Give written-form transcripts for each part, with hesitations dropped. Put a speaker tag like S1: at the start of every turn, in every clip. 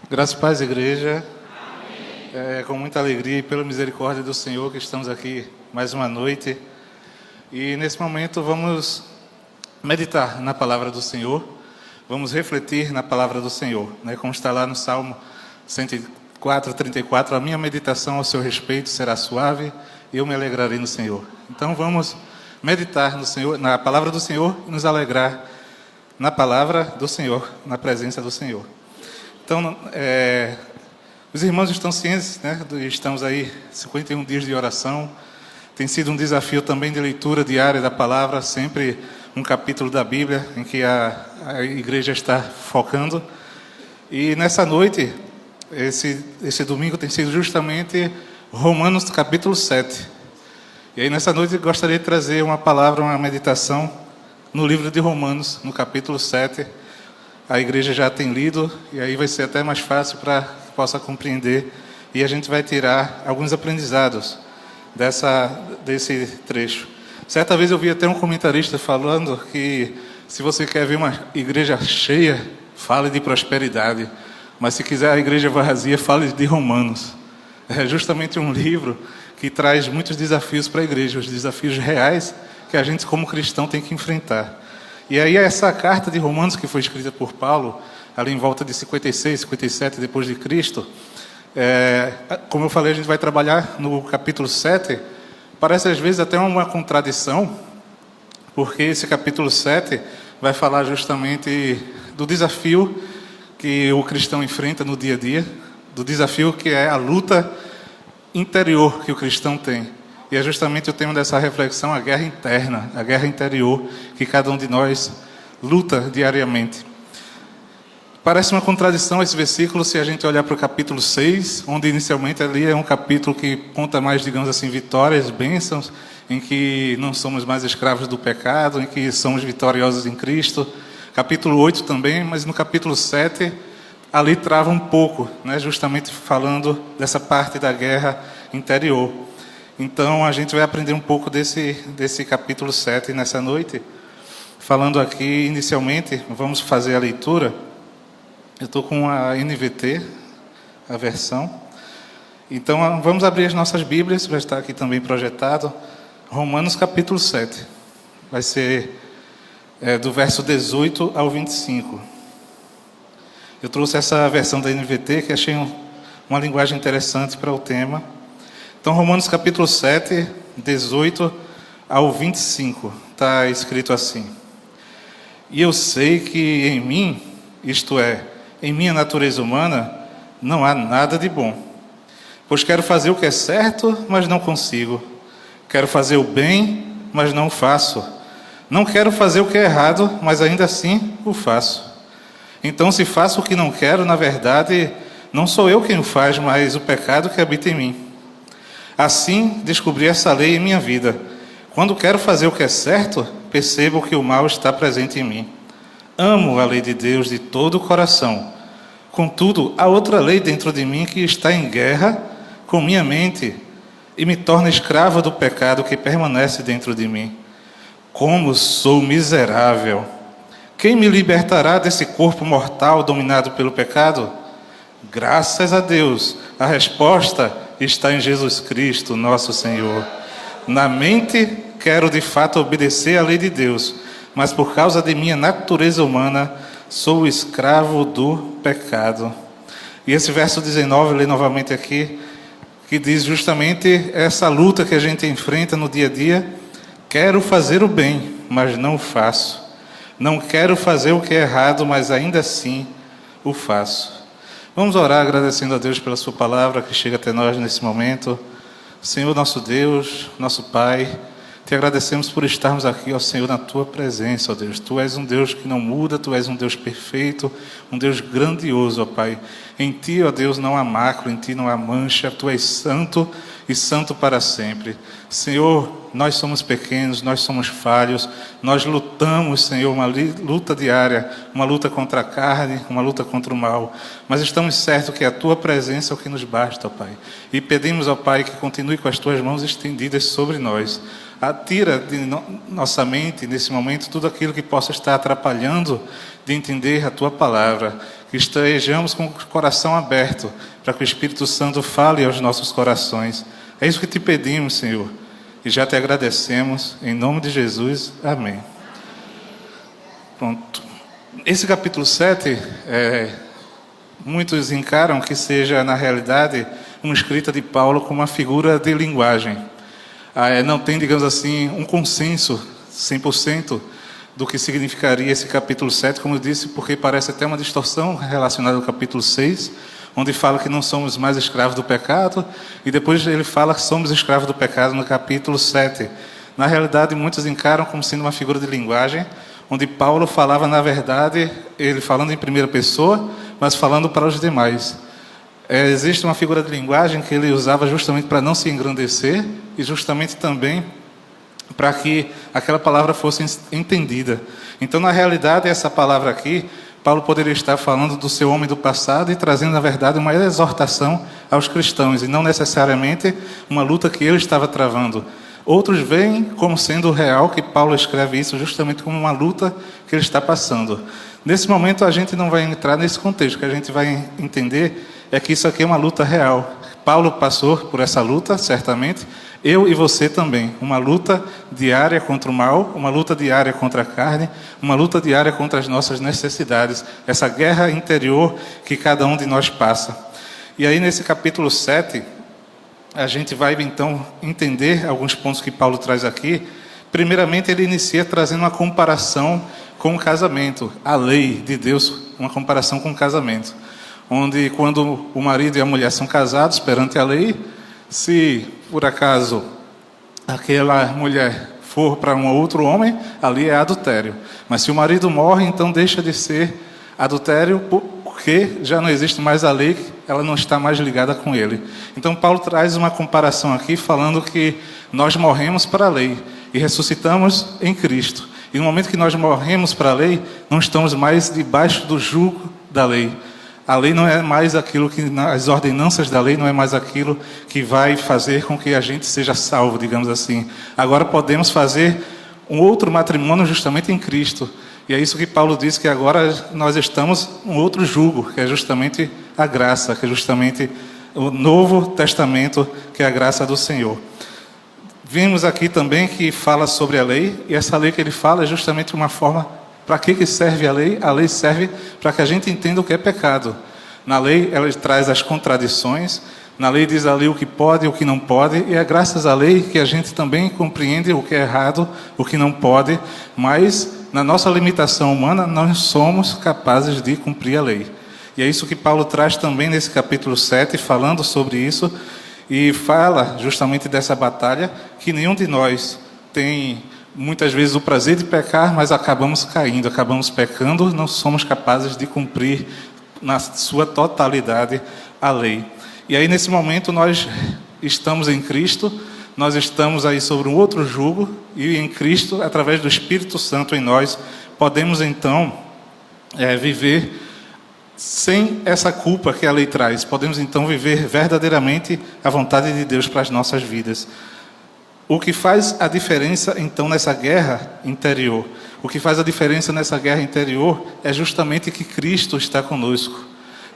S1: Graças e paz, igreja. É com muita alegria e pela misericórdia do Senhor que estamos aqui mais uma noite. E nesse momento vamos meditar na palavra do Senhor. Vamos refletir na palavra do Senhor, né? Como está lá no Salmo 104, 34. A minha meditação ao seu respeito será suave e eu me alegrarei no Senhor. Então vamos meditar no Senhor, na palavra do Senhor e nos alegrar na palavra do Senhor, na presença do Senhor. Então, os irmãos estão cientes, né? Estamos aí 51 dias de oração. Tem sido um desafio também de leitura diária da palavra, sempre um capítulo da Bíblia em que a igreja está focando. E nessa noite, esse domingo tem sido justamente Romanos capítulo 7. E aí nessa noite eu gostaria de trazer uma palavra, uma meditação no livro de Romanos, no capítulo 7. A igreja já tem lido, e aí vai ser até mais fácil para que possa compreender. E a gente vai tirar alguns aprendizados desse trecho. Certa vez eu vi até um comentarista falando que se você quer ver uma igreja cheia, fale de prosperidade. Mas se quiser a igreja vazia, fale de Romanos. É justamente um livro que traz muitos desafios para a igreja, os desafios reais que a gente como cristão tem que enfrentar. E aí essa carta de Romanos que foi escrita por Paulo, ali em volta de 56, 57 depois de Cristo, como eu falei, a gente vai trabalhar no capítulo 7, parece às vezes até uma contradição, porque esse capítulo 7 vai falar justamente do desafio que o cristão enfrenta no dia a dia, do desafio que é a luta interior que o cristão tem. E é justamente o tema dessa reflexão, a guerra interna, a guerra interior, que cada um de nós luta diariamente. Parece uma contradição esse versículo se a gente olhar para o capítulo 6, onde inicialmente ali é um capítulo que conta mais, digamos assim, vitórias, bênçãos, em que não somos mais escravos do pecado, em que somos vitoriosos em Cristo. Capítulo 8 também, mas no capítulo 7, ali trava um pouco, né, justamente falando dessa parte da guerra interior. Então, a gente vai aprender um pouco desse capítulo 7 nessa noite. Falando aqui, inicialmente, vamos fazer a leitura. Eu estou com a NVT, a versão. Então, vamos abrir as nossas Bíblias, vai estar aqui também projetado. Romanos capítulo 7. Vai ser do verso 18 ao 25. Eu trouxe essa versão da NVT, que achei uma linguagem interessante para o tema. Então, Romanos capítulo 7, 18 ao 25, está escrito assim: E eu sei que em mim, isto é, em minha natureza humana, não há nada de bom. Pois quero fazer o que é certo, mas não consigo. Quero fazer o bem, mas não o faço. Não quero fazer o que é errado, mas ainda assim o faço. Então, se faço o que não quero, na verdade, não sou eu quem o faz, mas o pecado que habita em mim. Assim, descobri essa lei em minha vida. Quando quero fazer o que é certo, percebo que o mal está presente em mim. Amo a lei de Deus de todo o coração. Contudo, há outra lei dentro de mim que está em guerra com minha mente e me torna escrava do pecado que permanece dentro de mim. Como sou miserável! Quem me libertará desse corpo mortal dominado pelo pecado? Graças a Deus, a resposta está em Jesus Cristo, nosso Senhor. Na mente, quero de fato obedecer à lei de Deus, mas por causa de minha natureza humana, sou escravo do pecado. E esse verso 19, eu leio novamente aqui, que diz justamente essa luta que a gente enfrenta no dia a dia. Quero fazer o bem, mas não o faço. Não quero fazer o que é errado, mas ainda assim o faço. Vamos orar agradecendo a Deus pela sua palavra que chega até nós nesse momento. Senhor, nosso Deus, nosso Pai, te agradecemos por estarmos aqui, ó Senhor, na tua presença, ó Deus. Tu és um Deus que não muda, tu és um Deus perfeito, um Deus grandioso, ó Pai. Em ti, ó Deus, não há mácula, em ti não há mancha, tu és santo e santo para sempre. Senhor, nós somos pequenos, nós somos falhos, nós lutamos, Senhor, uma luta diária, uma luta contra a carne, uma luta contra o mal, mas estamos certos que a tua presença é o que nos basta, ó Pai, e pedimos, ó Pai, que continue com as tuas mãos estendidas sobre nós, Tira de nossa mente, nesse momento, tudo aquilo que possa estar atrapalhando de entender a Tua palavra. Que estejamos com o coração aberto para que o Espírito Santo fale aos nossos corações. É isso que te pedimos, Senhor. E já te agradecemos. Em nome de Jesus. Amém. Pronto. Esse capítulo 7, muitos encaram que seja, na realidade, uma escrita de Paulo com uma figura de linguagem. Não tem, digamos assim, um consenso 100% do que significaria esse capítulo 7, como eu disse, porque parece até uma distorção relacionada ao capítulo 6, onde fala que não somos mais escravos do pecado, e depois ele fala que somos escravos do pecado no capítulo 7. Na realidade, muitos encaram como sendo uma figura de linguagem, onde Paulo falava, na verdade, ele falando em primeira pessoa, mas falando para os demais. Existe uma figura de linguagem que ele usava justamente para não se engrandecer e justamente também para que aquela palavra fosse entendida. Então, na realidade, essa palavra aqui, Paulo poderia estar falando do seu homem do passado e trazendo, na verdade, uma exortação aos cristãos, e não necessariamente uma luta que ele estava travando. Outros veem como sendo real que Paulo escreve isso justamente como uma luta que ele está passando. Nesse momento, a gente não vai entrar nesse contexto, o que a gente vai entender é que isso aqui é uma luta real. Paulo passou por essa luta, certamente, eu e você também. Uma luta diária contra o mal, uma luta diária contra a carne, uma luta diária contra as nossas necessidades. Essa guerra interior que cada um de nós passa. E aí, nesse capítulo 7, a gente vai, então, entender alguns pontos que Paulo traz aqui. Primeiramente, ele inicia trazendo uma comparação com o casamento. A lei de Deus, uma comparação com o casamento. Onde, quando o marido e a mulher são casados perante a lei, se por acaso aquela mulher for para um outro homem, ali é adultério. Mas se o marido morre, então deixa de ser adultério, porque já não existe mais a lei, ela não está mais ligada com ele. Então Paulo traz uma comparação aqui, falando que nós morremos para a lei e ressuscitamos em Cristo. E no momento que nós morremos para a lei, não estamos mais debaixo do jugo da lei. A lei não é mais aquilo que, as ordenanças da lei não é mais aquilo que vai fazer com que a gente seja salvo, digamos assim. Agora podemos fazer um outro matrimônio justamente em Cristo. E é isso que Paulo diz, que agora nós estamos um outro jugo, que é justamente a graça, que é justamente o Novo Testamento, que é a graça do Senhor. Vimos aqui também que fala sobre a lei, e essa lei que ele fala é justamente uma forma. Para que serve a lei? A lei serve para que a gente entenda o que é pecado. Na lei, ela traz as contradições. Na lei diz ali o que pode e o que não pode. E é graças à lei que a gente também compreende o que é errado, o que não pode. Mas, na nossa limitação humana, nós somos capazes de cumprir a lei. E é isso que Paulo traz também nesse capítulo 7, falando sobre isso. E fala justamente dessa batalha, que nenhum de nós tem muitas vezes o prazer de pecar, mas acabamos caindo, acabamos pecando, não somos capazes de cumprir na sua totalidade a lei. E aí nesse momento nós estamos em Cristo, nós estamos aí sobre um outro jugo, e em Cristo, através do Espírito Santo em nós, podemos então viver sem essa culpa que a lei traz. Podemos então viver verdadeiramente a vontade de Deus para as nossas vidas. O que faz a diferença, então, nessa guerra interior? O que faz a diferença nessa guerra interior é justamente que Cristo está conosco.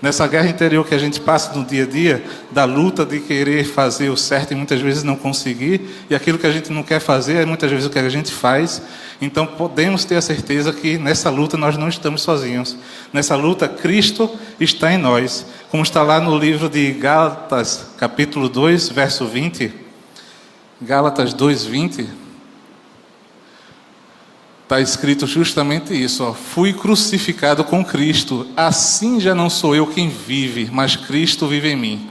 S1: Nessa guerra interior que a gente passa no dia a dia, da luta de querer fazer o certo e muitas vezes não conseguir, e aquilo que a gente não quer fazer é muitas vezes o que a gente faz. Então, podemos ter a certeza que nessa luta nós não estamos sozinhos. Nessa luta, Cristo está em nós. Como está lá no livro de Gálatas, capítulo 2, verso 20... Gálatas 2:20, está escrito justamente isso, fui crucificado com Cristo, assim já não sou eu quem vive, mas Cristo vive em mim.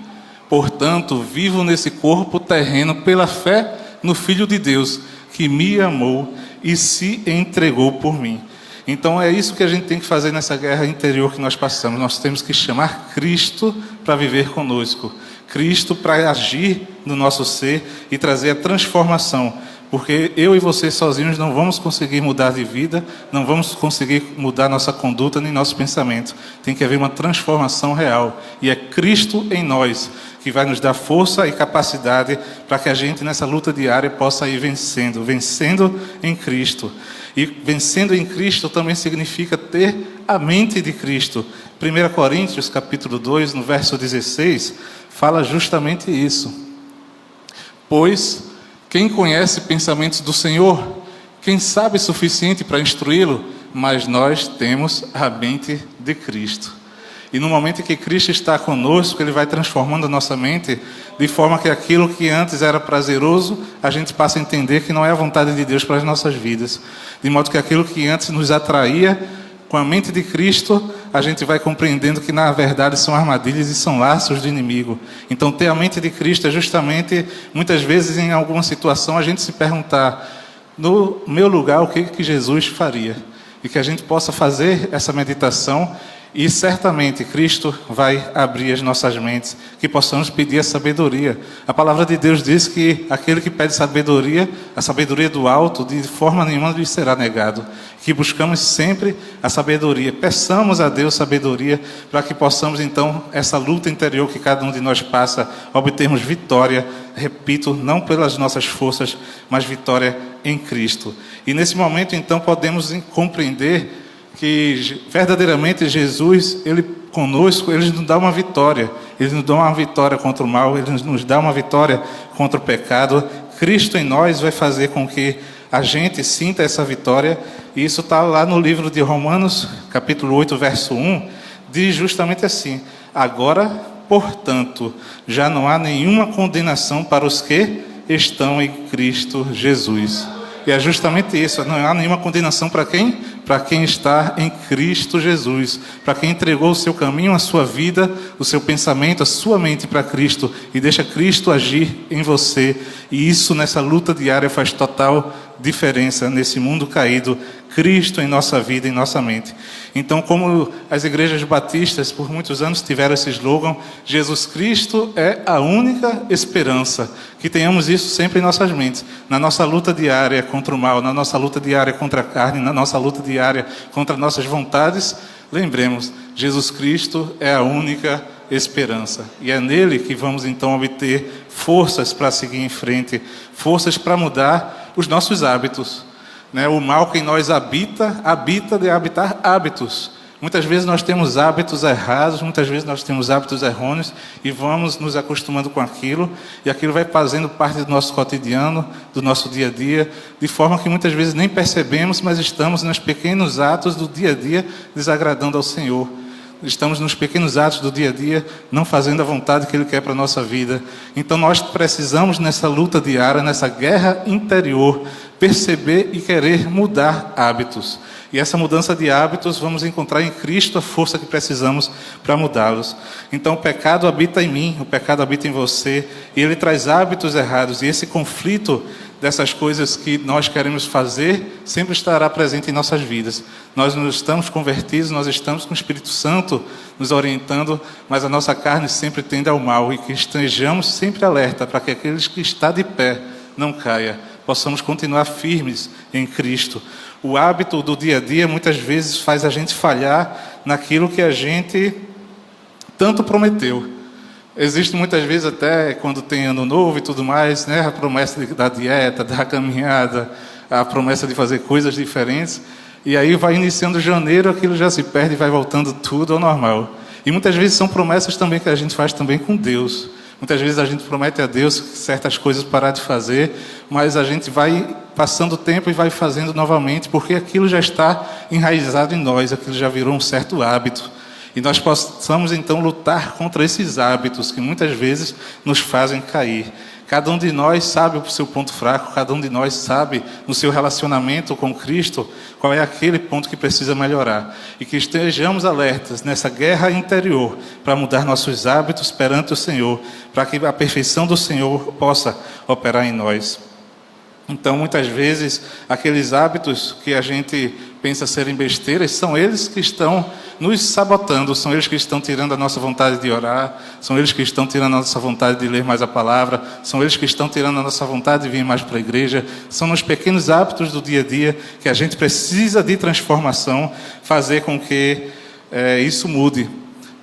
S1: Portanto, vivo nesse corpo terreno pela fé no Filho de Deus, que me amou e se entregou por mim. Então é isso que a gente tem que fazer nessa guerra interior que nós passamos. Nós temos que chamar Cristo para viver conosco. Cristo para agir no nosso ser e trazer a transformação. Porque eu e você sozinhos não vamos conseguir mudar de vida, não vamos conseguir mudar nossa conduta nem nosso pensamento. Tem que haver uma transformação real. E é Cristo em nós que vai nos dar força e capacidade para que a gente nessa luta diária possa ir vencendo. Vencendo em Cristo. E vencendo em Cristo também significa ter a mente de Cristo. 1 Coríntios capítulo 2, no verso 16, fala justamente isso. Pois quem conhece pensamentos do Senhor? Quem sabe o suficiente para instruí-lo? Mas nós temos a mente de Cristo. E no momento em que Cristo está conosco, Ele vai transformando a nossa mente, de forma que aquilo que antes era prazeroso, a gente passa a entender que não é a vontade de Deus para as nossas vidas. De modo que aquilo que antes nos atraía, com a mente de Cristo, a gente vai compreendendo que na verdade são armadilhas e são laços do inimigo. Então ter a mente de Cristo é justamente, muitas vezes em alguma situação, a gente se perguntar, no meu lugar, o que Jesus faria? E que a gente possa fazer essa meditação. E certamente Cristo vai abrir as nossas mentes, que possamos pedir a sabedoria. A palavra de Deus diz que aquele que pede sabedoria, a sabedoria do alto, de forma nenhuma lhe será negado. Que buscamos sempre a sabedoria. Peçamos a Deus sabedoria para que possamos então, essa luta interior que cada um de nós passa, obtermos vitória, repito, não pelas nossas forças, mas vitória em Cristo. E nesse momento então podemos compreender que verdadeiramente Jesus, Ele conosco, Ele nos dá uma vitória. Ele nos dá uma vitória contra o mal, Ele nos dá uma vitória contra o pecado. Cristo em nós vai fazer com que a gente sinta essa vitória. E isso está lá no livro de Romanos, capítulo 8, verso 1, diz justamente assim: agora, portanto, já não há nenhuma condenação para os que estão em Cristo Jesus. E é justamente isso, não há nenhuma condenação para quem? Para quem está em Cristo Jesus, para quem entregou o seu caminho, a sua vida, o seu pensamento, a sua mente para Cristo e deixa Cristo agir em você. E isso nessa luta diária faz total diferença nesse mundo caído, Cristo em nossa vida, em nossa mente. Então, como as igrejas batistas por muitos anos tiveram esse slogan, Jesus Cristo é a única esperança, que tenhamos isso sempre em nossas mentes, na nossa luta diária contra o mal, na nossa luta diária contra a carne, na nossa luta diária contra nossas vontades, lembremos, Jesus Cristo é a única esperança, e é nele que vamos então obter forças para seguir em frente, forças para mudar os nossos hábitos. O mal que em nós habita de habitar hábitos. Muitas vezes nós temos hábitos errados, muitas vezes nós temos hábitos errôneos e vamos nos acostumando com aquilo, e aquilo vai fazendo parte do nosso cotidiano, do nosso dia a dia, de forma que muitas vezes nem percebemos, mas estamos nos pequenos atos do dia a dia desagradando ao Senhor. Estamos nos pequenos atos do dia a dia, não fazendo a vontade que Ele quer para a nossa vida. Então nós precisamos nessa luta diária, nessa guerra interior, perceber e querer mudar hábitos. E essa mudança de hábitos vamos encontrar em Cristo a força que precisamos para mudá-los. Então o pecado habita em mim, o pecado habita em você, e ele traz hábitos errados. E esse conflito dessas coisas que nós queremos fazer sempre estará presente em nossas vidas. Nós não estamos convertidos, nós estamos com o Espírito Santo nos orientando, mas a nossa carne sempre tende ao mal, e que estejamos sempre alerta para que aqueles que estão de pé não caia, possamos continuar firmes em Cristo. O hábito do dia a dia muitas vezes faz a gente falhar naquilo que a gente tanto prometeu. Existe muitas vezes até quando tem ano novo e tudo mais, a promessa da dieta, da caminhada, a promessa de fazer coisas diferentes, e aí vai iniciando janeiro, aquilo já se perde e vai voltando tudo ao normal. E muitas vezes são promessas também que a gente faz também com Deus. Muitas vezes a gente promete a Deus certas coisas parar de fazer, mas a gente vai passando o tempo e vai fazendo novamente, porque aquilo já está enraizado em nós, aquilo já virou um certo hábito. E nós possamos então lutar contra esses hábitos que muitas vezes nos fazem cair. Cada um de nós sabe o seu ponto fraco, cada um de nós sabe no seu relacionamento com Cristo qual é aquele ponto que precisa melhorar. E que estejamos alertas nessa guerra interior para mudar nossos hábitos perante o Senhor, para que a perfeição do Senhor possa operar em nós. Então, muitas vezes, aqueles hábitos que a gente pensa serem besteiras, são eles que estão nos sabotando, são eles que estão tirando a nossa vontade de orar, são eles que estão tirando a nossa vontade de ler mais a palavra, são eles que estão tirando a nossa vontade de vir mais para a igreja. São nos pequenos hábitos do dia a dia que a gente precisa de transformação, fazer com que isso mude.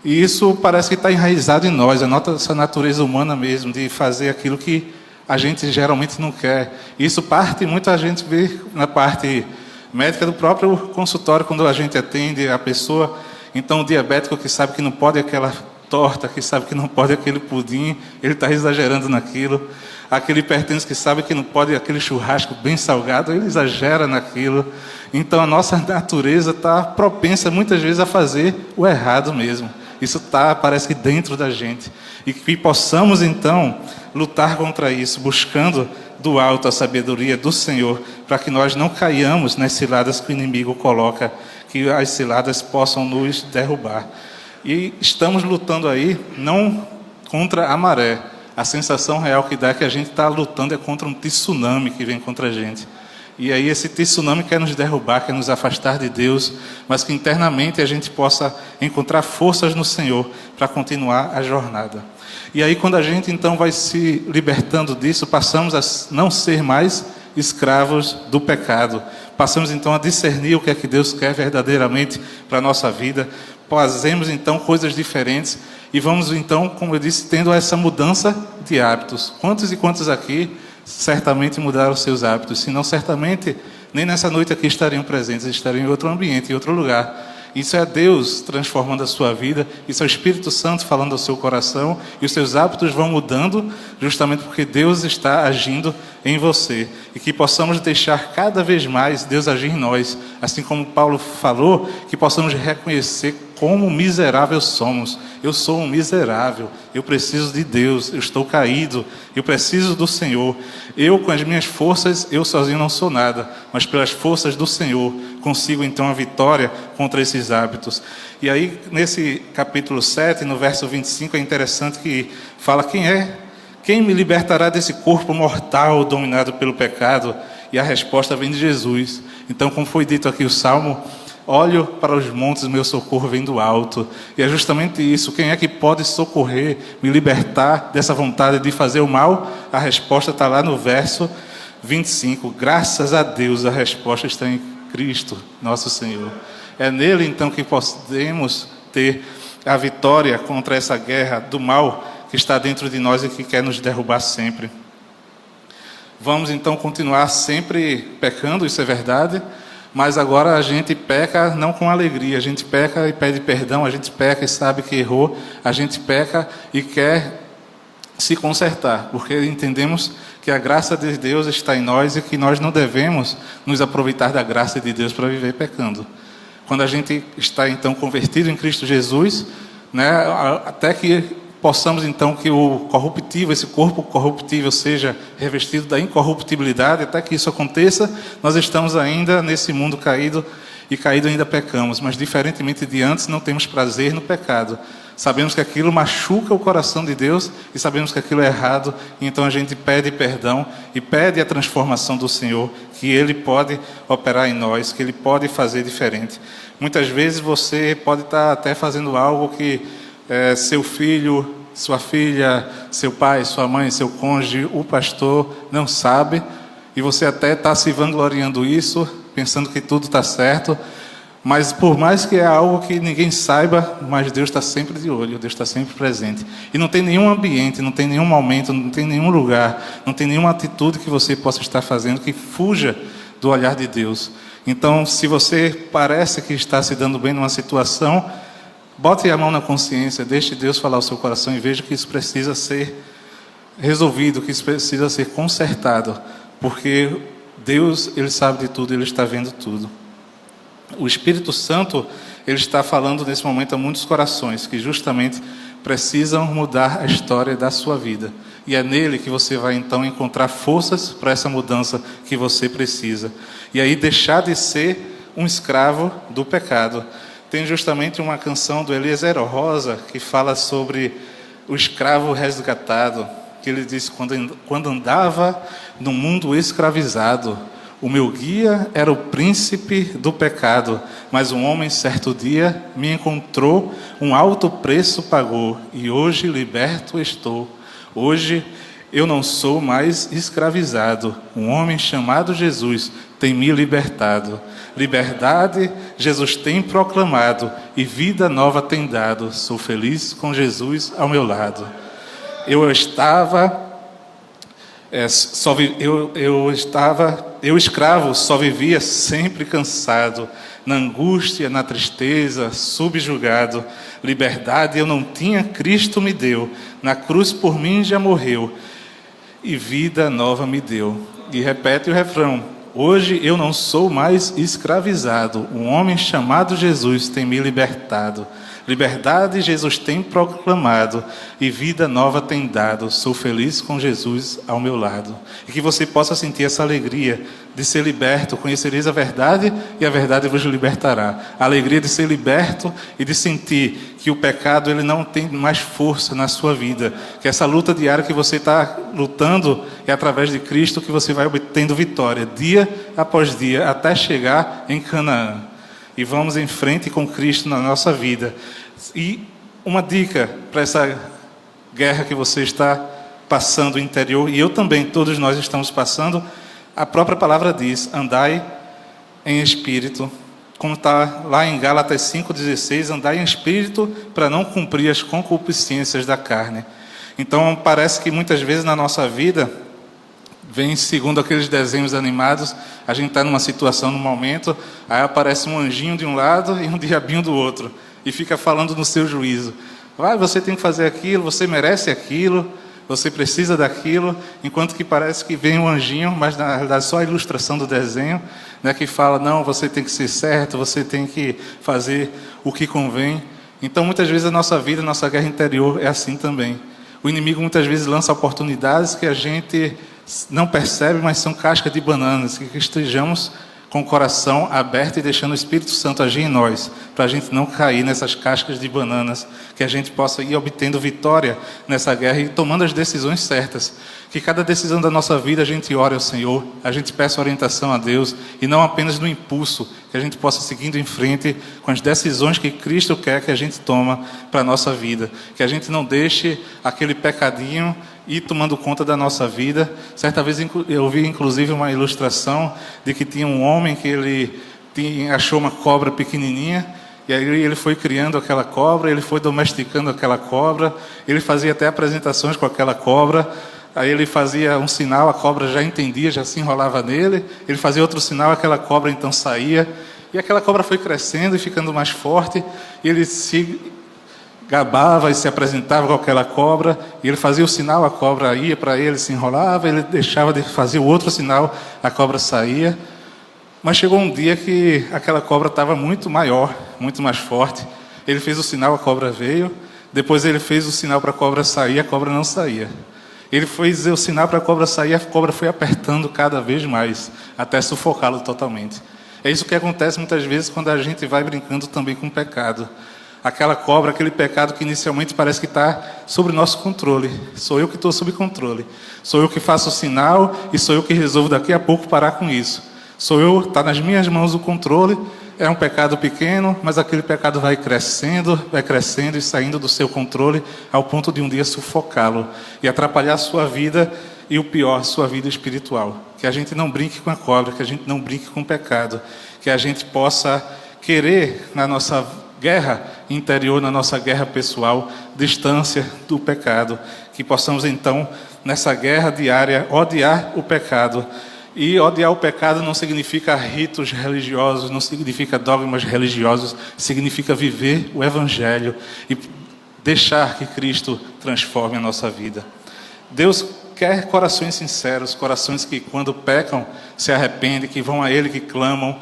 S1: E isso parece que está enraizado em nós, a nossa natureza humana mesmo, de fazer aquilo que a gente geralmente não quer. Isso parte muito, a gente vê na parte médica do próprio consultório, quando a gente atende a pessoa. Então, o diabético que sabe que não pode aquela torta, que sabe que não pode aquele pudim, ele está exagerando naquilo. Aquele hipertenso que sabe que não pode aquele churrasco bem salgado, ele exagera naquilo. Então, a nossa natureza está propensa muitas vezes a fazer o errado mesmo. Isso parece que dentro da gente. E que possamos, então, lutar contra isso, buscando do alto a sabedoria do Senhor, para que nós não caiamos nas ciladas que o inimigo coloca, que as ciladas possam nos derrubar. E estamos lutando aí, não contra a maré. A sensação real que dá é que a gente está lutando contra um tsunami que vem contra a gente. E aí esse tsunami quer nos derrubar, quer nos afastar de Deus, mas que internamente a gente possa encontrar forças no Senhor para continuar a jornada. E aí quando a gente então vai se libertando disso, passamos a não ser mais escravos do pecado. Passamos então a discernir o que é que Deus quer verdadeiramente para a nossa vida. Fazemos então coisas diferentes e vamos então, como eu disse, tendo essa mudança de hábitos. Quantos e quantos aqui certamente mudaram seus hábitos? Se não, certamente nem nessa noite aqui estariam presentes, estariam em outro ambiente, em outro lugar. Isso é Deus transformando a sua vida, isso é o Espírito Santo falando ao seu coração, e os seus hábitos vão mudando justamente porque Deus está agindo em você. E que possamos deixar cada vez mais Deus agir em nós, assim como Paulo falou, que possamos reconhecer como miseráveis somos. Eu sou um miserável, eu preciso de Deus, eu estou caído, eu preciso do Senhor. Eu, com as minhas forças, eu sozinho não sou nada, mas pelas forças do Senhor consigo então a vitória contra esses hábitos. E aí, nesse capítulo 7, no verso 25, é interessante que fala: quem me libertará desse corpo mortal dominado pelo pecado? E a resposta vem de Jesus. Então, como foi dito aqui o Salmo, olho para os montes, meu socorro vem do alto. E é justamente isso. Quem é que pode socorrer, me libertar dessa vontade de fazer o mal? A resposta está lá no verso 25. Graças a Deus, a resposta está em Cristo, nosso Senhor. É nele, então, que podemos ter a vitória contra essa guerra do mal que está dentro de nós e que quer nos derrubar sempre. Vamos, então, continuar sempre pecando, isso é verdade. Mas agora a gente peca não com alegria, a gente peca e pede perdão, a gente peca e sabe que errou, a gente peca e quer se consertar, porque entendemos que a graça de Deus está em nós e que nós não devemos nos aproveitar da graça de Deus para viver pecando. Quando a gente está então convertido em Cristo Jesus, né, até que possamos então que o corruptível, esse corpo corruptível seja revestido da incorruptibilidade, até que isso aconteça, nós estamos ainda nesse mundo caído, e caído ainda pecamos, mas diferentemente de antes não temos prazer no pecado. Sabemos que aquilo machuca o coração de Deus e sabemos que aquilo é errado, e então a gente pede perdão e pede a transformação do Senhor, que Ele pode operar em nós, que Ele pode fazer diferente. Muitas vezes você pode estar até fazendo algo que seu filho, sua filha, seu pai, sua mãe, seu cônjuge, o pastor não sabe, e você até está se vangloriando isso, pensando que tudo está certo, mas por mais que é algo que ninguém saiba, mas Deus está sempre de olho, Deus está sempre presente. E não tem nenhum ambiente, não tem nenhum momento, não tem nenhum lugar, não tem nenhuma atitude que você possa estar fazendo que fuja do olhar de Deus. Então, se você parece que está se dando bem numa situação, bote a mão na consciência, deixe Deus falar o seu coração e veja que isso precisa ser resolvido, que isso precisa ser consertado, porque Deus, Ele sabe de tudo, Ele está vendo tudo. O Espírito Santo, Ele está falando nesse momento a muitos corações que justamente precisam mudar a história da sua vida. E é nele que você vai então encontrar forças para essa mudança que você precisa. E aí deixar de ser um escravo do pecado. Tem justamente uma canção do Eliezer Rosa que fala sobre o escravo resgatado. que ele diz: quando andava no mundo escravizado, o meu guia era o príncipe do pecado, mas um homem certo dia me encontrou, um alto preço pagou, e hoje liberto estou. Hoje eu não sou mais escravizado, um homem chamado Jesus tem me libertado. Liberdade Jesus tem proclamado, e vida nova tem dado. Sou feliz com Jesus ao meu lado. Eu escravo, só vivia sempre cansado, na angústia, na tristeza, subjugado. Liberdade eu não tinha, Cristo me deu, na cruz por mim já morreu, e vida nova me deu. E repete o refrão: hoje eu não sou mais escravizado, um homem chamado Jesus tem me libertado. Liberdade Jesus tem proclamado, e vida nova tem dado. Sou feliz com Jesus ao meu lado. E que você possa sentir essa alegria de ser liberto. Conhecereis a verdade, e a verdade vos libertará. A alegria de ser liberto e de sentir que o pecado ele não tem mais força na sua vida. Que essa luta diária que você está lutando é através de Cristo que você vai obtendo vitória, dia após dia, até chegar em Canaã. E vamos em frente com Cristo na nossa vida. E uma dica para essa guerra que você está passando interior, e eu também, todos nós estamos passando, a própria palavra diz: andai em espírito, como está lá em Gálatas 5,16, andai em espírito para não cumprir as concupiscências da carne. Então parece que muitas vezes na nossa vida, vem segundo aqueles desenhos animados, a gente está numa situação, num momento, aí aparece um anjinho de um lado e um diabinho do outro, e fica falando no seu juízo: vai, você tem que fazer aquilo, você merece aquilo, você precisa daquilo, enquanto que parece que vem um anjinho, mas na realidade só a ilustração do desenho, né, que fala: não, você tem que ser certo, você tem que fazer o que convém. Então muitas vezes a nossa vida, a nossa guerra interior é assim também. O inimigo muitas vezes lança oportunidades que a gente não percebe, mas são cascas de bananas, que estejamos com o coração aberto e deixando o Espírito Santo agir em nós, para a gente não cair nessas cascas de bananas, que a gente possa ir obtendo vitória nessa guerra e tomando as decisões certas. Que cada decisão da nossa vida a gente ore ao Senhor, a gente peça orientação a Deus, e não apenas no impulso, que a gente possa seguindo em frente com as decisões que Cristo quer que a gente toma para a nossa vida. Que a gente não deixe aquele pecadinho ir tomando conta da nossa vida. Certa vez eu vi inclusive uma ilustração de que tinha um homem que ele achou uma cobra pequenininha, e aí ele foi criando aquela cobra, ele foi domesticando aquela cobra, ele fazia até apresentações com aquela cobra. Aí ele fazia um sinal, a cobra já entendia, já se enrolava nele. Ele fazia outro sinal, aquela cobra então saía. E aquela cobra foi crescendo e ficando mais forte. E ele se gabava e se apresentava com aquela cobra. E ele fazia o sinal, a cobra ia para ele, se enrolava. Ele deixava de fazer o outro sinal, a cobra saía. Mas chegou um dia que aquela cobra estava muito maior, muito mais forte. Ele fez o sinal, a cobra veio. Depois ele fez o sinal para a cobra sair, a cobra não saía. Ele foi dizer o sinal para a cobra sair, a cobra foi apertando cada vez mais, até sufocá-lo totalmente. É isso que acontece muitas vezes quando a gente vai brincando também com o pecado. Aquela cobra, aquele pecado que inicialmente parece que está sob nosso controle. Sou eu que estou sob controle. Sou eu que faço o sinal e sou eu que resolvo daqui a pouco parar com isso. Está nas minhas mãos o controle. É um pecado pequeno, mas aquele pecado vai crescendo e saindo do seu controle ao ponto de um dia sufocá-lo e atrapalhar a sua vida e o pior, a sua vida espiritual. Que a gente não brinque com a cobra, que a gente não brinque com o pecado, que a gente possa querer na nossa guerra interior, na nossa guerra pessoal, distância do pecado, que possamos então nessa guerra diária odiar o pecado. E odiar o pecado não significa ritos religiosos, não significa dogmas religiosos, significa viver o Evangelho e deixar que Cristo transforme a nossa vida. Deus quer corações sinceros, corações que quando pecam se arrependem, que vão a Ele, que clamam.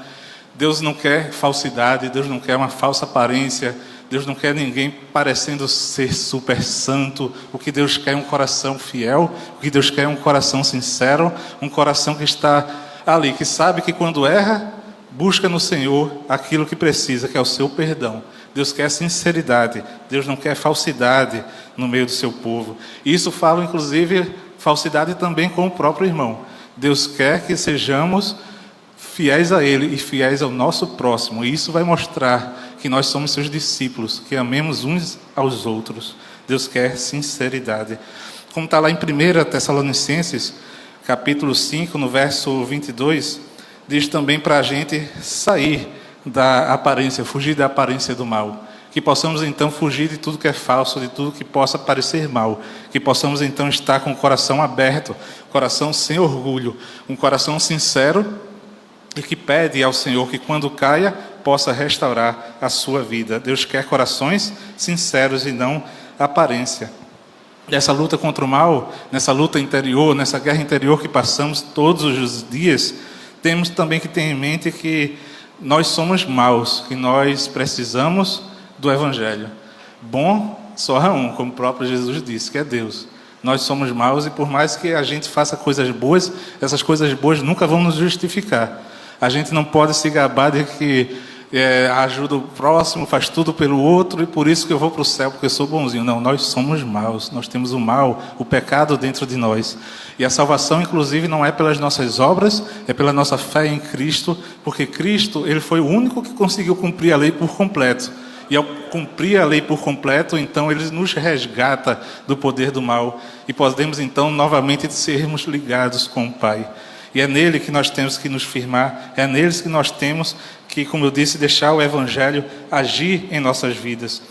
S1: Deus não quer falsidade, Deus não quer uma falsa aparência, Deus não quer ninguém parecendo ser super santo. O que Deus quer é um coração fiel, o que Deus quer é um coração sincero, um coração que está ali, que sabe que quando erra, busca no Senhor aquilo que precisa, que é o seu perdão. Deus quer sinceridade. Deus não quer falsidade no meio do seu povo. E isso fala, inclusive, falsidade também com o próprio irmão. Deus quer que sejamos fiéis a Ele e fiéis ao nosso próximo. E isso vai mostrar que nós somos seus discípulos, que amemos uns aos outros. Deus quer sinceridade. Como está lá em 1 Tessalonicenses, capítulo 5, no verso 22, diz também para a gente sair da aparência, fugir da aparência do mal. Que possamos então fugir de tudo que é falso, de tudo que possa parecer mal. Que possamos então estar com o coração aberto, coração sem orgulho, um coração sincero e que pede ao Senhor que quando caia, possa restaurar a sua vida. Deus quer corações sinceros e não aparência. Nessa luta contra o mal, nessa luta interior, nessa guerra interior que passamos todos os dias, temos também que ter em mente que nós somos maus, que nós precisamos do Evangelho. Bom só há um, como o próprio Jesus disse, que é Deus. Nós somos maus e por mais que a gente faça coisas boas, essas coisas boas nunca vão nos justificar. A gente não pode se gabar de que ajuda o próximo, faz tudo pelo outro e por isso que eu vou para o céu, porque eu sou bonzinho. Não, nós somos maus, nós temos o mal, o pecado dentro de nós. E a salvação, inclusive, não é pelas nossas obras, é pela nossa fé em Cristo, porque Cristo, Ele foi o único que conseguiu cumprir a lei por completo. E ao cumprir a lei por completo, então Ele nos resgata do poder do mal e podemos então novamente sermos ligados com o Pai. E é nele que nós temos que nos firmar, é neles que nós temos que, como eu disse, deixar o Evangelho agir em nossas vidas.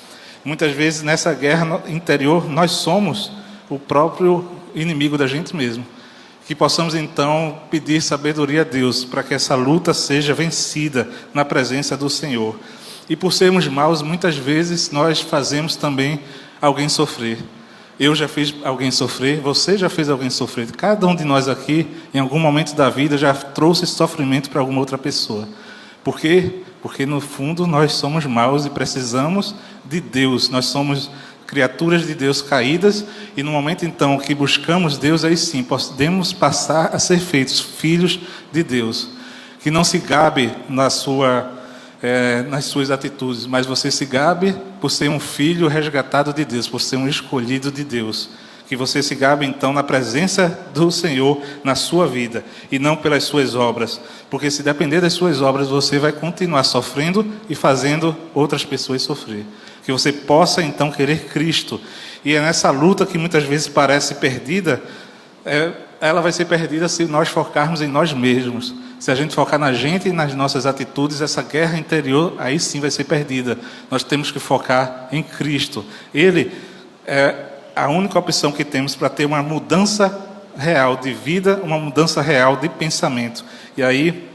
S1: Muitas vezes nessa guerra interior nós somos o próprio inimigo da gente mesmo. Que possamos então pedir sabedoria a Deus para que essa luta seja vencida na presença do Senhor. E por sermos maus, muitas vezes nós fazemos também alguém sofrer. Eu já fiz alguém sofrer, você já fez alguém sofrer. Cada um de nós aqui, em algum momento da vida, já trouxe sofrimento para alguma outra pessoa. Por quê? Porque no fundo nós somos maus e precisamos de Deus. Nós somos criaturas de Deus caídas e no momento então que buscamos Deus, aí sim podemos passar a ser feitos filhos de Deus. Que não se gabe nas suas atitudes, mas você se gabe por ser um filho resgatado de Deus, por ser um escolhido de Deus. Que você se gabe então na presença do Senhor na sua vida e não pelas suas obras, porque se depender das suas obras você vai continuar sofrendo e fazendo outras pessoas sofrer. Que você possa então querer Cristo, e é nessa luta que muitas vezes parece perdida, ela vai ser perdida se nós focarmos em nós mesmos. Se a gente focar na gente e nas nossas atitudes, essa guerra interior aí sim vai ser perdida. Nós temos que focar em Cristo. Ele é a única opção que temos para ter uma mudança real de vida, uma mudança real de pensamento. E aí,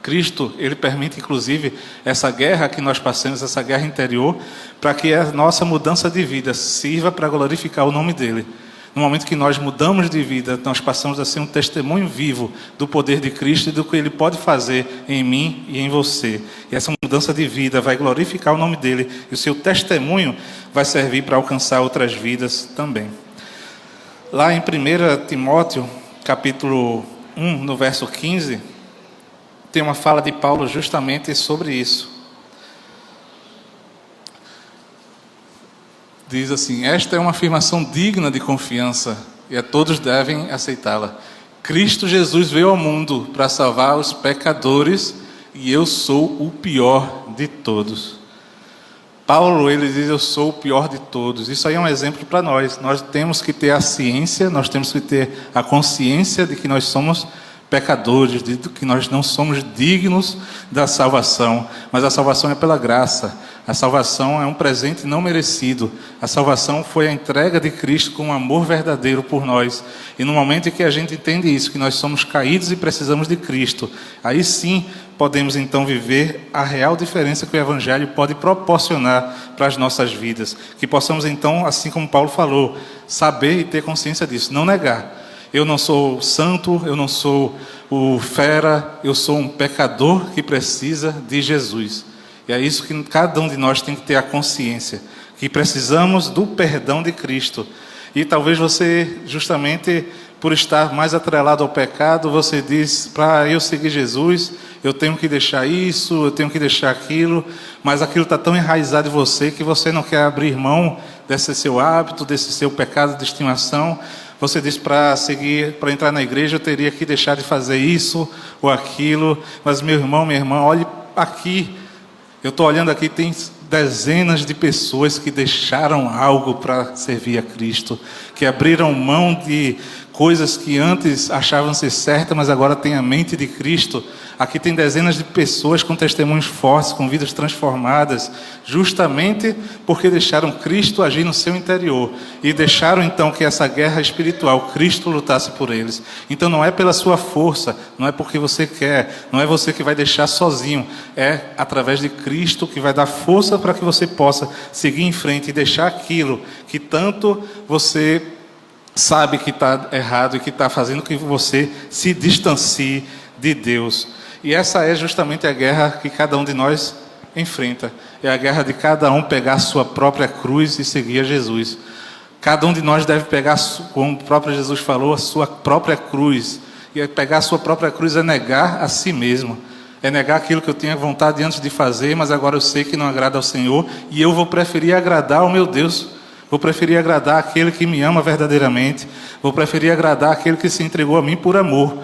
S1: Cristo, Ele permite inclusive essa guerra que nós passamos, essa guerra interior, para que a nossa mudança de vida sirva para glorificar o nome dEle. No momento que nós mudamos de vida, nós passamos a ser um testemunho vivo do poder de Cristo e do que Ele pode fazer em mim e em você. E essa mudança de vida vai glorificar o nome dEle e o seu testemunho vai servir para alcançar outras vidas também. Lá em 1 Timóteo, capítulo 1, no verso 15, tem uma fala de Paulo justamente sobre isso. Diz assim: esta é uma afirmação digna de confiança e a todos devem aceitá-la. Cristo Jesus veio ao mundo para salvar os pecadores e eu sou o pior de todos. Paulo, ele diz: eu sou o pior de todos. Isso aí é um exemplo para nós. Nós temos que ter a ciência, nós temos que ter a consciência de que nós somos pecadores, de que nós não somos dignos da salvação, mas a salvação é pela graça. A salvação é um presente não merecido. A salvação foi a entrega de Cristo com um amor verdadeiro por nós. E no momento em que a gente entende isso, que nós somos caídos e precisamos de Cristo, aí sim podemos então viver a real diferença que o Evangelho pode proporcionar para as nossas vidas. Que possamos então, assim como Paulo falou, saber e ter consciência disso, não negar. Eu não sou santo, eu não sou o fera, eu sou um pecador que precisa de Jesus. E é isso que cada um de nós tem que ter a consciência, que precisamos do perdão de Cristo. E talvez você justamente por estar mais atrelado ao pecado, você diz, para eu seguir Jesus, eu tenho que deixar isso, eu tenho que deixar aquilo, mas aquilo está tão enraizado em você que você não quer abrir mão desse seu hábito, desse seu pecado de estimação. Você diz, para seguir, para entrar na igreja, eu teria que deixar de fazer isso ou aquilo, mas meu irmão, minha irmã, olhe aqui, eu estou olhando aqui, tem dezenas de pessoas que deixaram algo para servir a Cristo, que abriram mão de coisas que antes achavam ser certas, mas agora têm a mente de Cristo. Aqui tem dezenas de pessoas com testemunhos fortes, com vidas transformadas, justamente porque deixaram Cristo agir no seu interior e deixaram então que essa guerra espiritual, Cristo lutasse por eles. Então não é pela sua força, não é porque você quer, não é você que vai deixar sozinho, é através de Cristo que vai dar força para que você possa seguir em frente e deixar aquilo que tanto você sabe que está errado e que está fazendo que você se distancie de Deus. E essa é justamente a guerra que cada um de nós enfrenta. É a guerra de cada um pegar a sua própria cruz e seguir a Jesus. Cada um de nós deve pegar, como o próprio Jesus falou, a sua própria cruz. E pegar a sua própria cruz é negar a si mesmo. É negar aquilo que eu tinha vontade antes de fazer, mas agora eu sei que não agrada ao Senhor. E eu vou preferir agradar ao meu Deus. Vou preferir agradar aquele que me ama verdadeiramente. Vou preferir agradar aquele que se entregou a mim por amor.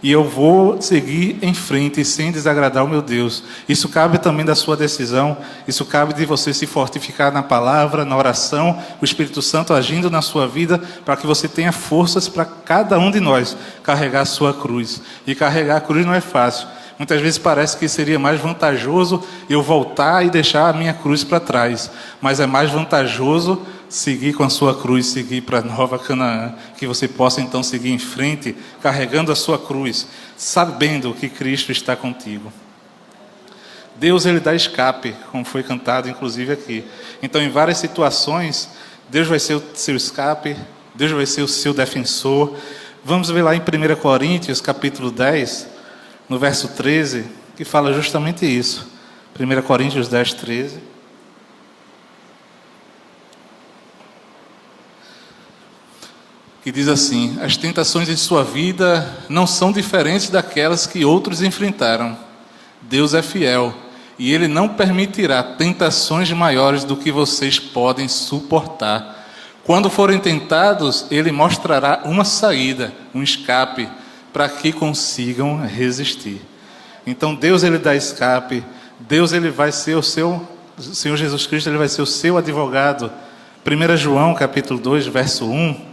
S1: E eu vou seguir em frente sem desagradar o meu Deus. Isso cabe também da sua decisão. Isso cabe de você se fortificar na palavra, na oração, o Espírito Santo agindo na sua vida, para que você tenha forças para cada um de nós carregar a sua cruz. E carregar a cruz não é fácil. Muitas vezes parece que seria mais vantajoso eu voltar e deixar a minha cruz para trás. Mas é mais vantajoso seguir com a sua cruz, seguir para Nova Canaã, que você possa então seguir em frente, carregando a sua cruz, sabendo que Cristo está contigo. Deus, ele dá escape, como foi cantado inclusive aqui. Então, em várias situações, Deus vai ser o seu escape, Deus vai ser o seu defensor. Vamos ver lá em 1 Coríntios, capítulo 10, no verso 13, que fala justamente isso. 1 Coríntios 10, 13. Que diz assim: as tentações em sua vida não são diferentes daquelas que outros enfrentaram. Deus é fiel e Ele não permitirá tentações maiores do que vocês podem suportar. Quando forem tentados, Ele mostrará uma saída, um escape, para que consigam resistir. Então Deus, ele dá escape. Deus, ele vai ser o Senhor Jesus Cristo, ele vai ser o seu advogado. 1 João capítulo 2, verso 1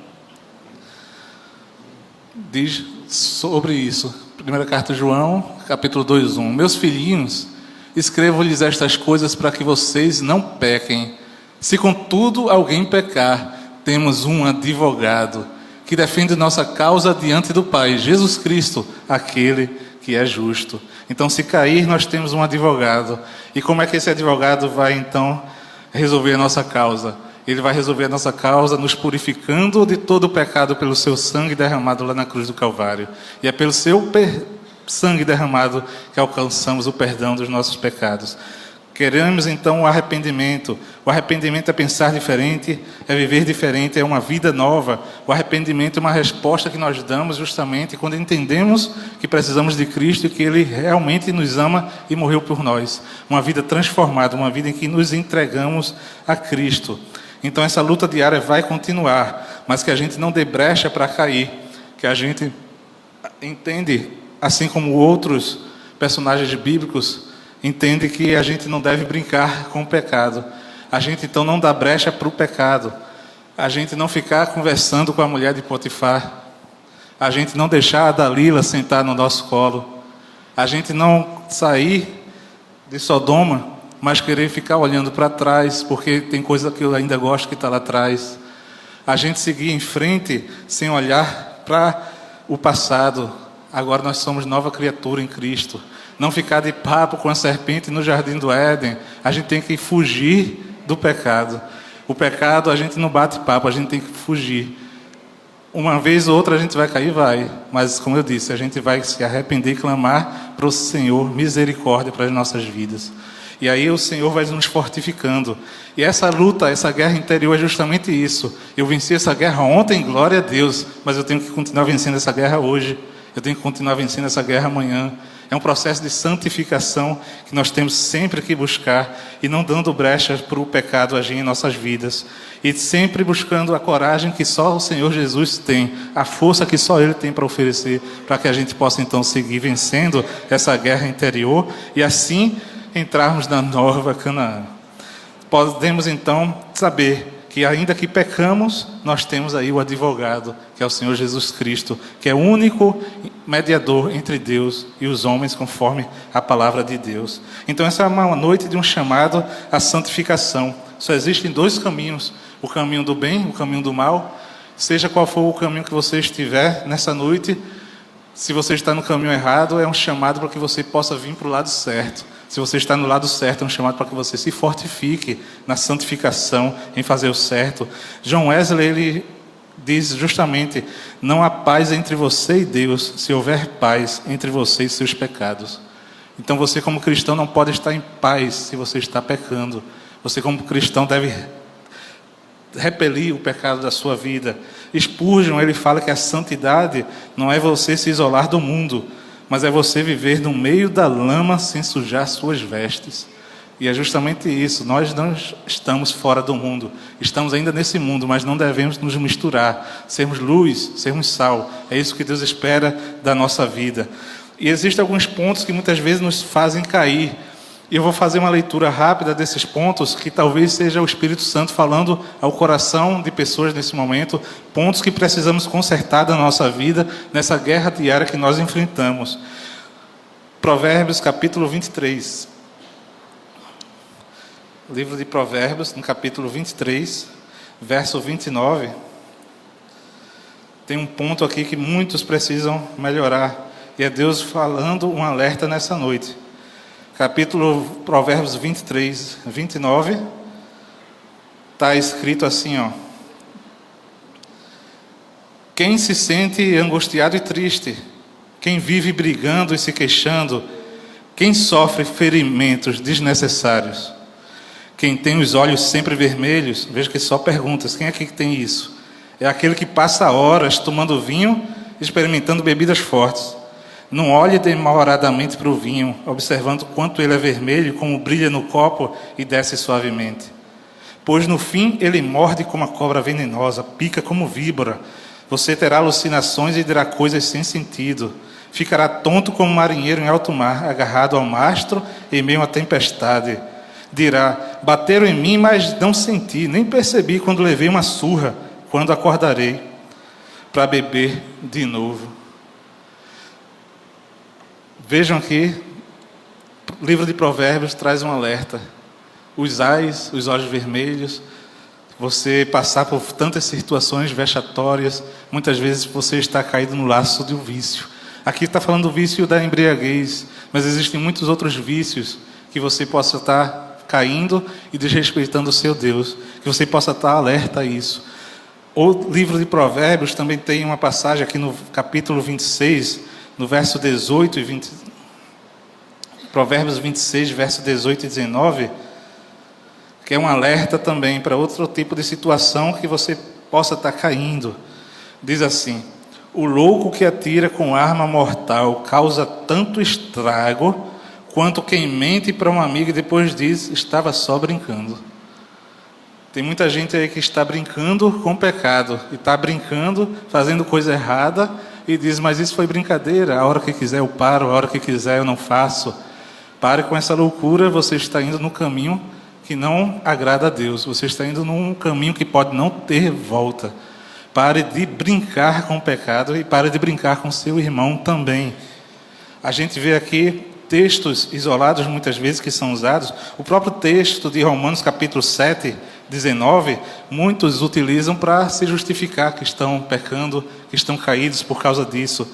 S1: diz sobre isso. Primeira carta de João, capítulo 2, 1. Meus filhinhos, escrevo-lhes estas coisas para que vocês não pequem. Se contudo alguém pecar, temos um advogado que defende nossa causa diante do Pai, Jesus Cristo, aquele que é justo. Então, se cair, nós temos um advogado. E como é que esse advogado vai então resolver a nossa causa? Ele vai resolver a nossa causa nos purificando de todo o pecado pelo seu sangue derramado lá na cruz do Calvário. E é pelo seu sangue derramado que alcançamos o perdão dos nossos pecados. Queremos então o arrependimento. O arrependimento é pensar diferente, é viver diferente, é uma vida nova. O arrependimento é uma resposta que nós damos justamente quando entendemos que precisamos de Cristo e que Ele realmente nos ama e morreu por nós. Uma vida transformada, uma vida em que nos entregamos a Cristo. Então essa luta diária vai continuar, mas que a gente não dê brecha para cair, que a gente entende, assim como outros personagens bíblicos, entende que a gente não deve brincar com o pecado. A gente então não dá brecha para o pecado. A gente não ficar conversando com a mulher de Potifar. A gente não deixar a Dalila sentar no nosso colo. A gente não sair de Sodoma, mas querer ficar olhando para trás, porque tem coisa que eu ainda gosto que está lá atrás. A gente seguir em frente sem olhar para o passado. Agora nós somos nova criatura em Cristo. Não ficar de papo com a serpente no jardim do Éden. A gente tem que fugir do pecado. O pecado a gente não bate papo, a gente tem que fugir. Uma vez ou outra a gente vai cair, vai. Mas como eu disse, a gente vai se arrepender e clamar para o Senhor misericórdia para as nossas vidas. E aí o Senhor vai nos fortificando. E essa luta, essa guerra interior é justamente isso. Eu venci essa guerra ontem, glória a Deus, mas eu tenho que continuar vencendo essa guerra hoje. Eu tenho que continuar vencendo essa guerra amanhã. É um processo de santificação que nós temos sempre que buscar e não dando brecha para o pecado agir em nossas vidas. E sempre buscando a coragem que só o Senhor Jesus tem, a força que só Ele tem para oferecer, para que a gente possa então seguir vencendo essa guerra interior e assim entrarmos na nova Canaã. Podemos então saber que ainda que pecamos, nós temos aí o advogado, que é o Senhor Jesus Cristo, que é o único mediador entre Deus e os homens, conforme a palavra de Deus. Então essa é uma noite de um chamado à santificação. Só existem dois caminhos, o caminho do bem, o caminho do mal. Seja qual for o caminho que você estiver nessa noite, se você está no caminho errado, é um chamado para que você possa vir para o lado certo. Se você está no lado certo, é um chamado para que você se fortifique na santificação, em fazer o certo. John Wesley, ele diz justamente: não há paz entre você e Deus, se houver paz entre você e seus pecados. Então você como cristão não pode estar em paz se você está pecando. Você como cristão deve repelir o pecado da sua vida. Spurgeon, ele fala que a santidade não é você se isolar do mundo, mas é você viver no meio da lama sem sujar suas vestes. E é justamente isso, nós não estamos fora do mundo, estamos ainda nesse mundo, mas não devemos nos misturar, sermos luz, sermos sal. É isso que Deus espera da nossa vida. E existem alguns pontos que muitas vezes nos fazem cair. E eu vou fazer uma leitura rápida desses pontos, que talvez seja o Espírito Santo falando ao coração de pessoas nesse momento, pontos que precisamos consertar da nossa vida, nessa guerra diária que nós enfrentamos. Provérbios, capítulo 23. Livro de Provérbios, no capítulo 23, verso 29. Tem um ponto aqui que muitos precisam melhorar, e é Deus falando um alerta nessa noite. Capítulo Provérbios 23, 29, está escrito assim, ó: quem se sente angustiado e triste, quem vive brigando e se queixando, quem sofre ferimentos desnecessários, quem tem os olhos sempre vermelhos, veja que só perguntas, quem é que tem isso? É aquele que passa horas tomando vinho, experimentando bebidas fortes. Não olhe demoradamente para o vinho, observando quanto ele é vermelho, como brilha no copo e desce suavemente. Pois no fim ele morde como a cobra venenosa, pica como víbora. Você terá alucinações e dirá coisas sem sentido. Ficará tonto como um marinheiro em alto mar, agarrado ao mastro em meio à tempestade. Dirá: bateram em mim, mas não senti, nem percebi quando levei uma surra, quando acordarei para beber de novo. Vejam aqui, o livro de Provérbios traz um alerta. Os ais, os olhos vermelhos, você passar por tantas situações vexatórias, muitas vezes você está caído no laço de um vício. Aqui está falando do vício da embriaguez, mas existem muitos outros vícios que você possa estar caindo e desrespeitando o seu Deus, que você possa estar alerta a isso. O livro de Provérbios também tem uma passagem aqui no capítulo 26, no verso 18 e 20, Provérbios 26, verso 18 e 19, que é um alerta também para outro tipo de situação que você possa estar caindo. Diz assim: o louco que atira com arma mortal causa tanto estrago, quanto quem mente para um amigo e depois diz, estava só brincando. Tem muita gente aí que está brincando com o pecado, e está brincando, fazendo coisa errada, e diz, mas isso foi brincadeira, a hora que quiser eu paro, a hora que quiser eu não faço. Pare com essa loucura, você está indo no caminho que não agrada a Deus, você está indo num caminho que pode não ter volta. Pare de brincar com o pecado e pare de brincar com seu irmão também. A gente vê aqui textos isolados muitas vezes que são usados. O próprio texto de Romanos capítulo 7, 19, muitos utilizam para se justificar que estão pecando, que estão caídos por causa disso.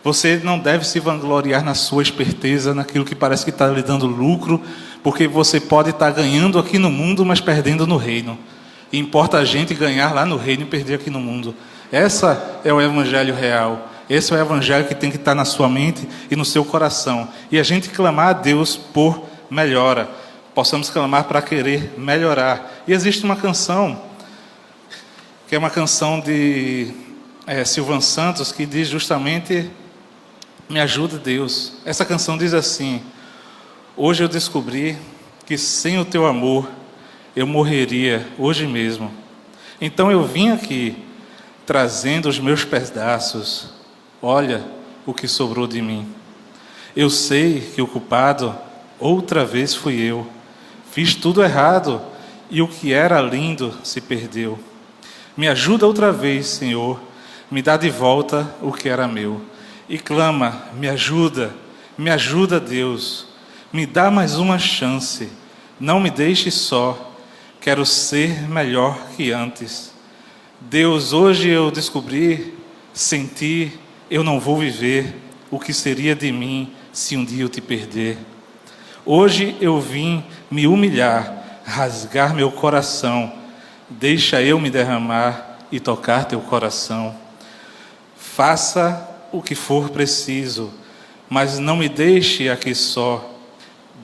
S1: Você não deve se vangloriar na sua esperteza, naquilo que parece que está lhe dando lucro, porque você pode estar ganhando aqui no mundo, mas perdendo no reino. E importa a gente ganhar lá no reino e perder aqui no mundo. Essa é o evangelho real. Esse é o evangelho que tem que estar na sua mente e no seu coração. E a gente clamar a Deus por melhora. possamos clamar para querer melhorar. E existe uma canção, que é uma canção de Silvan Santos, que diz justamente: me ajuda, Deus. Essa canção diz assim: hoje eu descobri que sem o teu amor eu morreria hoje mesmo. Então eu vim aqui trazendo os meus pedaços. Olha o que sobrou de mim. Eu sei que o culpado outra vez fui eu. Fiz tudo errado e o que era lindo se perdeu. Me ajuda outra vez, Senhor. Me dá de volta o que era meu. E clama: me ajuda, Deus. Me dá mais uma chance. Não me deixe só. Quero ser melhor que antes. Deus, hoje eu descobri, sem ti eu não vou viver. O que seria de mim se um dia eu te perder? Hoje eu vim me humilhar, rasgar meu coração. Deixa eu me derramar e tocar teu coração. Faça o que for preciso, mas não me deixe aqui só.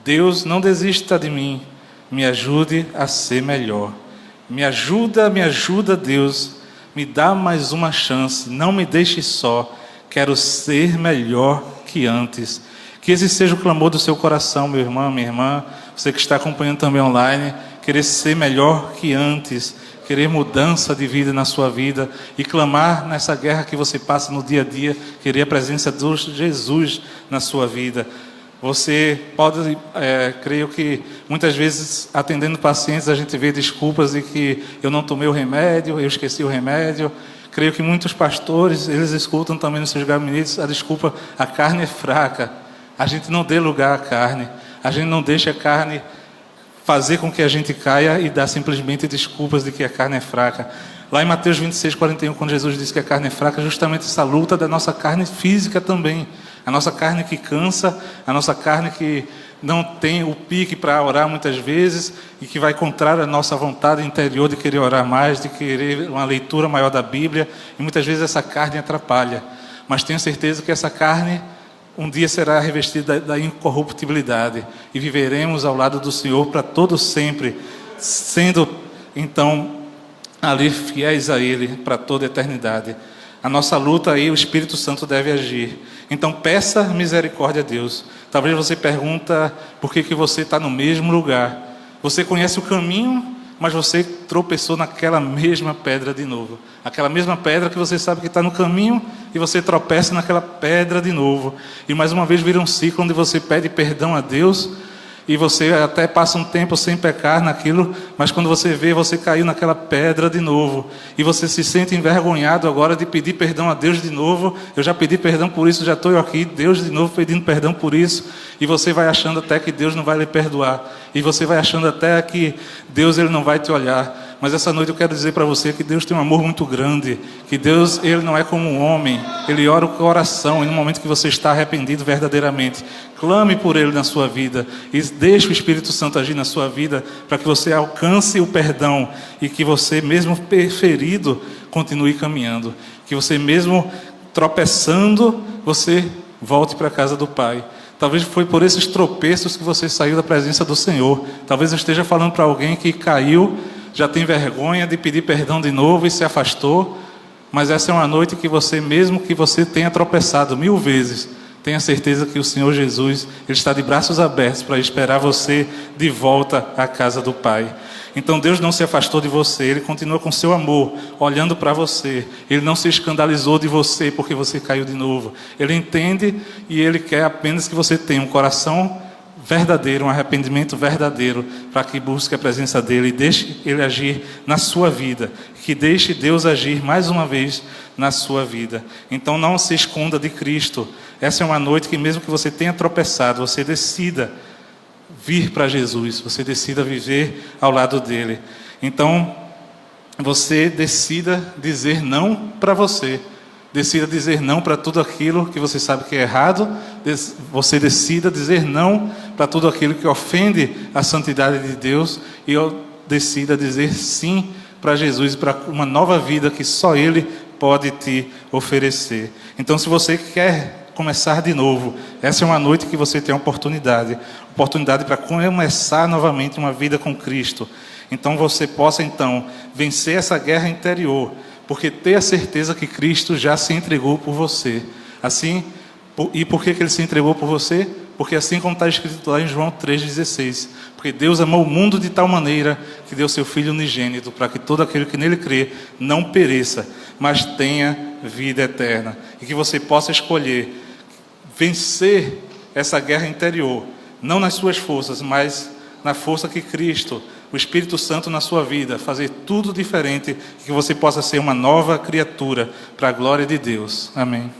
S1: Deus, não desista de mim. Me ajude a ser melhor. Me ajuda, Deus. Me dá mais uma chance. Não me deixe só. Quero ser melhor que antes. Que esse seja o clamor do seu coração, meu irmão, minha irmã. Você que está acompanhando também online. Querer ser melhor que antes. Querer mudança de vida na sua vida. E clamar nessa guerra que você passa no dia a dia. Querer a presença de Jesus na sua vida. Você pode, creio que muitas vezes atendendo pacientes a gente vê desculpas de que eu não tomei o remédio, eu esqueci o remédio. Creio que muitos pastores, eles escutam também nos seus gabinetes a desculpa: a carne é fraca. A gente não dê lugar à carne. A gente não deixa a carne fazer com que a gente caia e dá simplesmente desculpas de que a carne é fraca. Lá em Mateus 26:41, quando Jesus disse que a carne é fraca, justamente essa luta da nossa carne física também. A nossa carne que cansa, a nossa carne que não tem o pique para orar muitas vezes e que vai contrário à nossa vontade interior de querer orar mais, de querer uma leitura maior da Bíblia. E muitas vezes essa carne atrapalha. Mas tenho certeza que essa carne um dia será revestida da incorruptibilidade e viveremos ao lado do Senhor para todo sempre, sendo então ali fiéis a Ele para toda a eternidade. A nossa luta aí, o Espírito Santo deve agir. Então peça misericórdia a Deus. Talvez você pergunta por que você está no mesmo lugar. Você conhece o caminho, mas você tropeçou naquela mesma pedra de novo. Aquela mesma pedra que você sabe que está no caminho e você tropeça naquela pedra de novo. E mais uma vez vira um ciclo onde você pede perdão a Deus e você até passa um tempo sem pecar naquilo, mas quando você vê, você caiu naquela pedra de novo. E você se sente envergonhado agora de pedir perdão a Deus de novo. Eu já pedi perdão por isso, já estou aqui, Deus de novo pedindo perdão por isso. E você vai achando até que Deus não vai lhe perdoar. E você vai achando até que Deus ele não vai te olhar. Mas essa noite eu quero dizer para você que Deus tem um amor muito grande. Que Deus ele não é como um homem. Ele ora o coração. E no momento que você está arrependido verdadeiramente, clame por Ele na sua vida. E deixe o Espírito Santo agir na sua vida para que você alcance o perdão. E que você mesmo ferido continue caminhando. Que você mesmo tropeçando, você volte para a casa do Pai. Talvez foi por esses tropeços que você saiu da presença do Senhor. Talvez eu esteja falando para alguém que caiu, já tem vergonha de pedir perdão de novo e se afastou. Mas essa é uma noite que você, mesmo que você tenha tropeçado 1000 vezes, tenha certeza que o Senhor Jesus ele está de braços abertos para esperar você de volta à casa do Pai. Então Deus não se afastou de você, Ele continua com seu amor, olhando para você. Ele não se escandalizou de você porque você caiu de novo. Ele entende e Ele quer apenas que você tenha um coração verdadeiro, um arrependimento verdadeiro, para que busque a presença dEle e deixe Ele agir na sua vida. Que deixe Deus agir mais uma vez na sua vida. Então não se esconda de Cristo. Essa é uma noite que mesmo que você tenha tropeçado, você decida vir para Jesus, você decida viver ao lado dele. Então, você decida dizer não para você. Decida dizer não para tudo aquilo que você sabe que é errado. Você decida dizer não para tudo aquilo que ofende a santidade de Deus. E decida dizer sim para Jesus, para uma nova vida que só Ele pode te oferecer. Então, se você quer começar de novo. Essa é uma noite que você tem a oportunidade para começar novamente uma vida com Cristo. Então você possa então vencer essa guerra interior, porque ter a certeza que Cristo já se entregou por você. Assim, e por que Ele se entregou por você? Porque assim como está escrito lá em João 3,16, porque Deus amou o mundo de tal maneira que deu seu Filho unigênito, para que todo aquele que nele crê não pereça, mas tenha vida eterna. E que você possa escolher vencer essa guerra interior, não nas suas forças, mas na força que Cristo, o Espírito Santo na sua vida, fazer tudo diferente, e que você possa ser uma nova criatura para a glória de Deus. Amém.